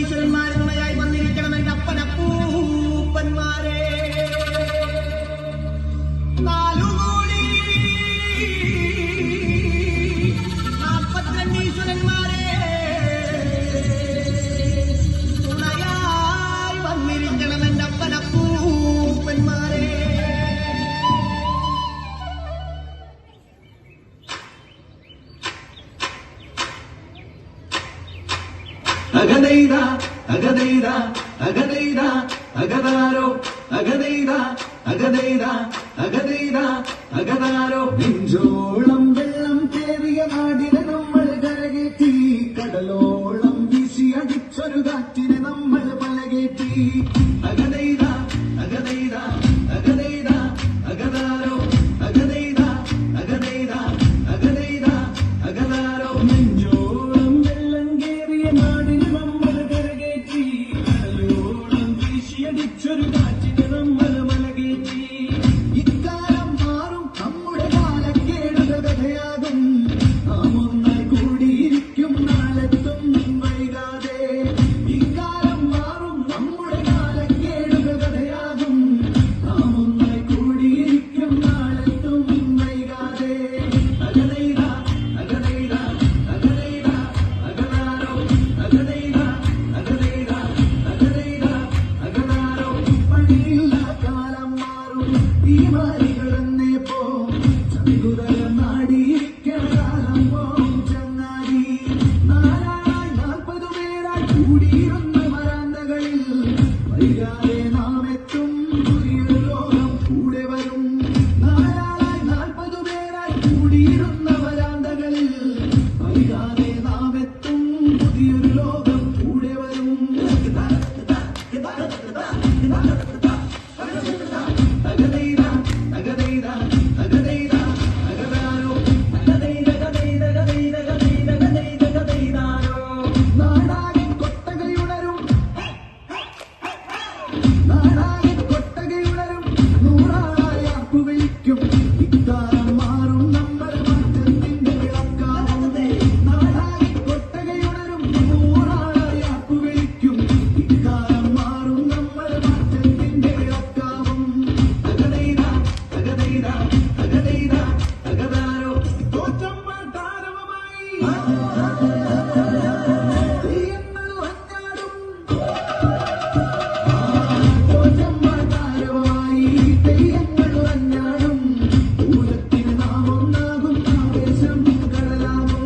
ഈശ്വരന്മാർ തുണയായി വന്നിരിക്കണം എന്റെ അപ്പനപ്പൂപ്പന്മാരെ. 4 കോടി 42 ഈശ്വരന്മാരെ തുണയായി വന്നിരിക്കണം എന്റെ അപ്പനപ്പൂപ്പന്മാരെ. അഗദൈദ അഗദൈദ അഗദൈദ അഗദാരോ അഗദൈദ അഗദൈദ അഗദൈദ അഗദാരോ. നെഞ്ചോളം വെള്ളം കേറിയ നാടിനെ നമ്മൾ കരകേറ്റി, കടലോളം വീശി അടിച്ചൊരു കാറ്റിനെ നമ്മൾ പലകേറ്റി. അഗദൈദ അഗദൈദ അഗദൈദ അഗദാരോ അഗദൈദ അഗദൈദ അഗദൈദ അഗദാരോ. നെഞ്ചോളം വെള്ളം കേറിയ നാടിനെ നമ്മൾ കരകേറ്റി, കടലോളം വീശി അടിച്ചൊരു കാറ്റിനെ നമ്മൾ പലകേറ്റി. ഇക്കാലം മാറും നമ്മുടെ കാലക്കേടുകൾ കഥയാകും, നാം ഒന്നായി കൂടിയിരിക്കും നാളെത്തും വൈകാതെ. ഇക്കാലം മാറും നമ്മുടെ കാലക്കേടുകൾ കഥയാകും, നാം ഒന്നായി കൂടിയിരിക്കും നാളെത്തും വൈകാതെ. അഗദൈദ അഗദൈദ അഗദൈദ അഗദാരോ അഗദൈദ അഗദൈദ അഗദൈദ അഗദാരോ. പണിയില്ല കാലം മാറും ഈ മാരികളെന്നേ പോ, ചങ്കുതല നാടിയിരിക്കണ കാലം പോം ചങ്ങാതി. 40 പേരായി കൂടിയിരുന്ന വരാന്തകളിൽ വൈകാതെ നാം എത്തും, പുതിയൊരു ലോകം കൂടെ വരും. 40 പേരായി കൂടിയിരുന്ന വരാന്തകളിൽ വൈകാതെ നാം എത്തും, പുതിയൊരു ലോകം കൂടെ വരും. അഗദൈദ അഗദൈദ അഗദൈദ അഗദാരോ അഗദൈദ അഗദൈദ അഗദൈദ അഗദൈദ അഗദൈദ അഗദൈദാരോ. നാടാകെ കൊട്ടകയുണരും, നാടാകെ കൊട്ടകയുണരും, നൂറാളായി ആർപ്പുവിളിക്കും. ഇക്കാലം മാറും നമ്മൾ മാറ്റത്തിന്റെ വിളക്കാവും. നാടാകെ കൊട്ടകയുണരും, നൂറാളായി ആർപ്പുവിളിക്കും. ഇക്കാലം മാറും നമ്മൾ മാറ്റത്തിന്റെ വിളക്കാവും. അഗദൈദ അഗദൈദ അഗദൈദ അഗദാരോ. തോറ്റമ്പാട്ടാരവമായി തെയ്യങ്ങൾ അഞ്ഞാടും, തോറ്റമ്പാട്ടാരവമായി തെയ്യങ്ങൾ അഞ്ഞാടും. പൂരത്തിന് നാം ഒന്നാകും, ആവേശം കടലാകും.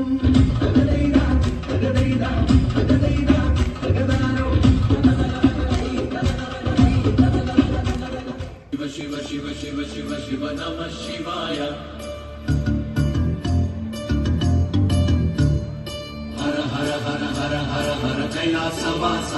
അഗദൈദ അഗദൈദ അഗദൈദ അഗദാരോ. ശിവ ശിവ ശിവ ശിവ ശിവ നമ ശിവായ. ഹര ഹര ഹര ഹര ഹര ഹര കൈലാസവാസ.